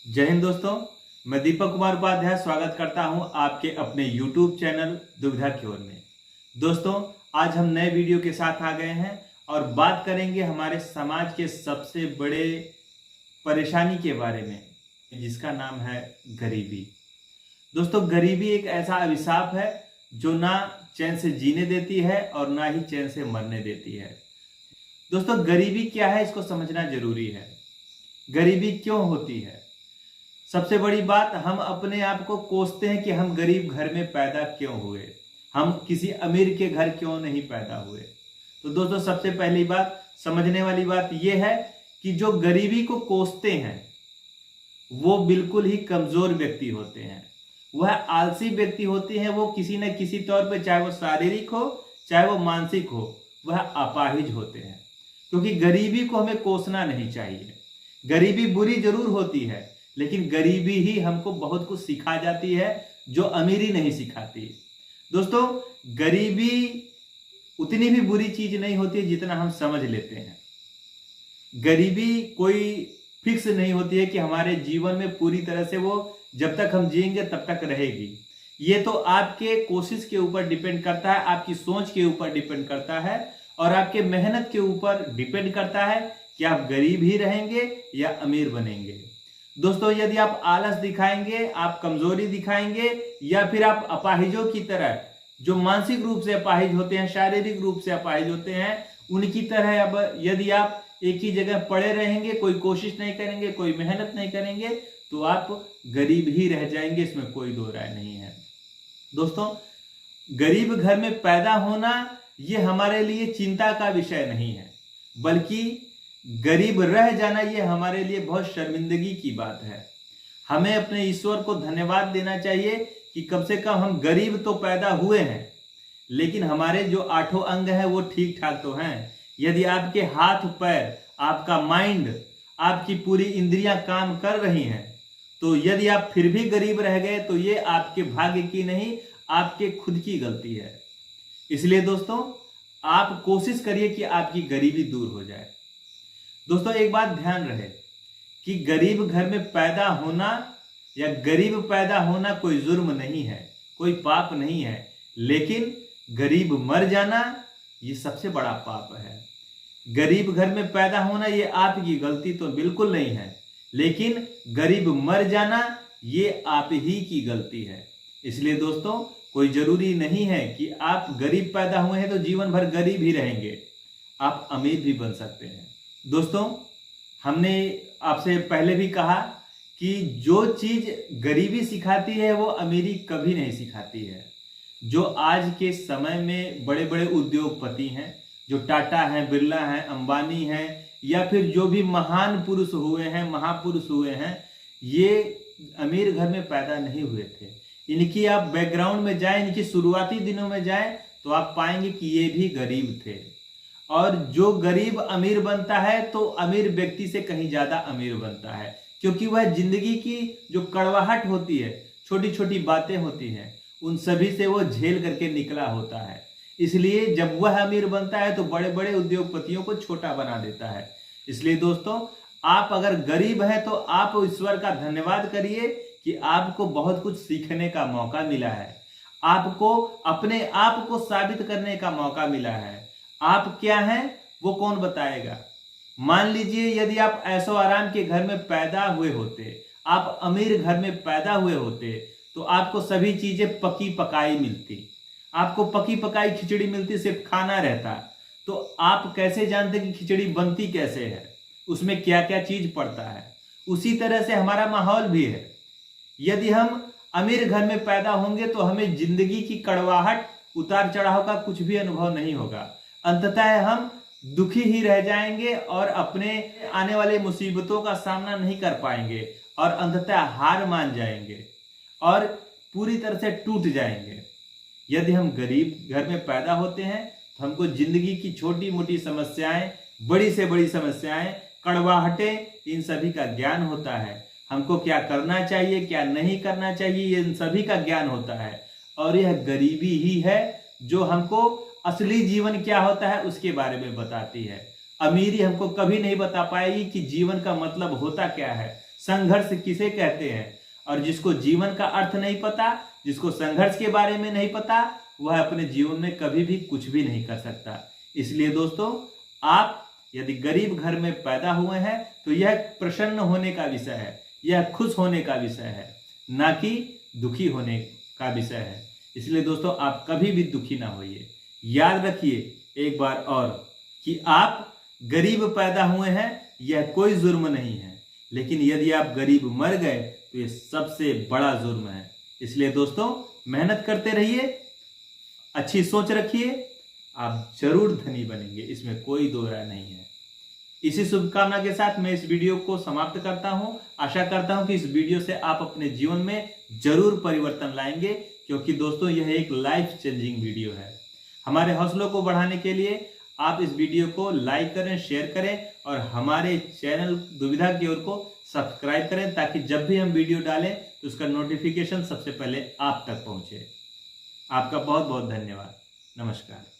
जय हिंद दोस्तों, मैं दीपक कुमार उपाध्याय स्वागत करता हूं आपके अपने YouTube चैनल दुविधा की ओर में। दोस्तों, आज हम नए वीडियो के साथ आ गए हैं और बात करेंगे हमारे समाज के सबसे बड़े परेशानी के बारे में, जिसका नाम है गरीबी। दोस्तों, गरीबी एक ऐसा अभिशाप है जो ना चैन से जीने देती है और ना ही चैन से मरने देती है। दोस्तों, गरीबी क्या है इसको समझना जरूरी है। गरीबी क्यों होती है? सबसे बड़ी बात, हम अपने आप को कोसते हैं कि हम गरीब घर में पैदा क्यों हुए, हम किसी अमीर के घर क्यों नहीं पैदा हुए। तो दोस्तों, सबसे पहली बात समझने वाली बात यह है कि जो गरीबी को कोसते हैं वो बिल्कुल ही कमजोर व्यक्ति होते हैं, वह आलसी व्यक्ति होते हैं। वो किसी न किसी तौर पे, चाहे वो शारीरिक हो चाहे वो मानसिक हो, वह अपाहिज होते हैं। क्योंकि गरीबी को हमें कोसना नहीं चाहिए। गरीबी बुरी जरूर होती है, लेकिन गरीबी ही हमको बहुत कुछ सिखा जाती है जो अमीरी नहीं सिखाती। दोस्तों, गरीबी उतनी भी बुरी चीज नहीं होती है जितना हम समझ लेते हैं। गरीबी कोई फिक्स नहीं होती है कि हमारे जीवन में पूरी तरह से वो जब तक हम जिएंगे तब तक रहेगी। ये तो आपके कोशिश के ऊपर डिपेंड करता है, आपकी सोच के ऊपर डिपेंड करता है और आपके मेहनत के ऊपर डिपेंड करता है कि आप गरीब ही रहेंगे या अमीर बनेंगे। दोस्तों, यदि आप आलस दिखाएंगे, आप कमजोरी दिखाएंगे, या फिर आप अपाहिजों की तरह, जो मानसिक रूप से अपाहिज होते हैं, शारीरिक रूप से अपाहिज होते हैं, उनकी तरह अब यदि आप एक ही जगह पड़े रहेंगे, कोई कोशिश नहीं करेंगे, कोई मेहनत नहीं करेंगे, तो आप गरीब ही रह जाएंगे। इसमें कोई दो राय नहीं है। दोस्तों, गरीब घर में पैदा होना ये हमारे लिए चिंता का विषय नहीं है, बल्कि गरीब रह जाना ये हमारे लिए बहुत शर्मिंदगी की बात है। हमें अपने ईश्वर को धन्यवाद देना चाहिए कि कम से कम हम गरीब तो पैदा हुए हैं, लेकिन हमारे जो 8 अंग हैं वो ठीक ठाक तो हैं। यदि आपके हाथ पैर, आपका माइंड, आपकी पूरी इंद्रियां काम कर रही हैं, तो यदि आप फिर भी गरीब रह गए तो ये आपके भाग्य की नहीं, आपके खुद की गलती है। इसलिए दोस्तों, आप कोशिश करिए कि आपकी गरीबी दूर हो जाए। दोस्तों, एक बात ध्यान रहे कि गरीब घर में पैदा होना या गरीब पैदा होना कोई जुर्म नहीं है, कोई पाप नहीं है, लेकिन गरीब मर जाना ये सबसे बड़ा पाप है। गरीब घर में पैदा होना ये आपकी गलती तो बिल्कुल नहीं है, लेकिन गरीब मर जाना ये आप ही की गलती है। इसलिए दोस्तों, कोई जरूरी नहीं है कि आप गरीब पैदा हुए हैं तो जीवन भर गरीब ही रहेंगे, आप अमीर भी बन सकते हैं। दोस्तों, हमने आपसे पहले भी कहा कि जो चीज गरीबी सिखाती है वो अमीरी कभी नहीं सिखाती है। जो आज के समय में बड़े बड़े उद्योगपति हैं, जो टाटा हैं, बिरला हैं, अंबानी हैं, या फिर जो भी महान पुरुष हुए हैं, महापुरुष हुए हैं, ये अमीर घर में पैदा नहीं हुए थे। इनकी आप बैकग्राउंड में जाएं, इनकी शुरुआती दिनों में जाएं, तो आप पाएंगे कि ये भी गरीब थे। और जो गरीब अमीर बनता है तो अमीर व्यक्ति से कहीं ज्यादा अमीर बनता है, क्योंकि वह जिंदगी की जो कड़वाहट होती है, छोटी छोटी बातें होती हैं, उन सभी से वो झेल करके निकला होता है। इसलिए जब वह अमीर बनता है तो बड़े बड़े उद्योगपतियों को छोटा बना देता है। इसलिए दोस्तों, आप अगर गरीब हैं तो आप ईश्वर का धन्यवाद करिए कि आपको बहुत कुछ सीखने का मौका मिला है, आपको अपने आप को साबित करने का मौका मिला है। आप क्या हैं वो कौन बताएगा? मान लीजिए यदि आप ऐशो आराम के घर में पैदा हुए होते, आप अमीर घर में पैदा हुए होते, तो आपको सभी चीजें पकी पकाई मिलती, आपको पकी पकाई खिचड़ी मिलती, सिर्फ खाना रहता, तो आप कैसे जानते कि खिचड़ी बनती कैसे है, उसमें क्या क्या चीज पड़ता है। उसी तरह से हमारा माहौल भी है। यदि हम अमीर घर में पैदा होंगे तो हमें जिंदगी की कड़वाहट, उतार चढ़ाव का कुछ भी अनुभव नहीं होगा। अंततः हम दुखी ही रह जाएंगे और अपने आने वाले मुसीबतों का सामना नहीं कर पाएंगे और अंततः हार मान जाएंगे और पूरी तरह से टूट जाएंगे। यदि हम गरीब घर में पैदा होते हैं तो हमको जिंदगी की छोटी मोटी समस्याएं, बड़ी से बड़ी समस्याएं, कड़वाहटें, इन सभी का ज्ञान होता है। हमको क्या करना चाहिए, क्या नहीं करना चाहिए, इन सभी का ज्ञान होता है। और यह गरीबी ही है जो हमको असली जीवन क्या होता है उसके बारे में बताती है। अमीरी हमको कभी नहीं बता पाएगी कि जीवन का मतलब होता क्या है। संघर्ष किसे कहते हैं। और जिसको जीवन का अर्थ नहीं पता, जिसको संघर्ष के बारे में नहीं पता, वह अपने जीवन में कभी भी कुछ भी नहीं कर सकता। इसलिए दोस्तों, आप यदि गरीब घर में पैदा हुए हैं तो यह प्रसन्न होने का विषय है, यह खुश होने का विषय है, ना कि दुखी होने का विषय है। इसलिए दोस्तों, आप कभी भी दुखी ना होइए। याद रखिए एक बार और कि आप गरीब पैदा हुए हैं, यह कोई जुर्म नहीं है, लेकिन यदि आप गरीब मर गए तो यह सबसे बड़ा जुर्म है। इसलिए दोस्तों, मेहनत करते रहिए, अच्छी सोच रखिए, आप जरूर धनी बनेंगे, इसमें कोई दो राय नहीं है। इसी शुभकामना के साथ मैं इस वीडियो को समाप्त करता हूं। आशा करता हूं कि इस वीडियो से आप अपने जीवन में जरूर परिवर्तन लाएंगे, क्योंकि दोस्तों यह एक लाइफ चेंजिंग वीडियो है। हमारे हौसलों को बढ़ाने के लिए आप इस वीडियो को लाइक करें, शेयर करें और हमारे चैनल दुविधा की ओर को सब्सक्राइब करें, ताकि जब भी हम वीडियो डालें तो उसका नोटिफिकेशन सबसे पहले आप तक पहुंचे। आपका बहुत बहुत धन्यवाद। नमस्कार।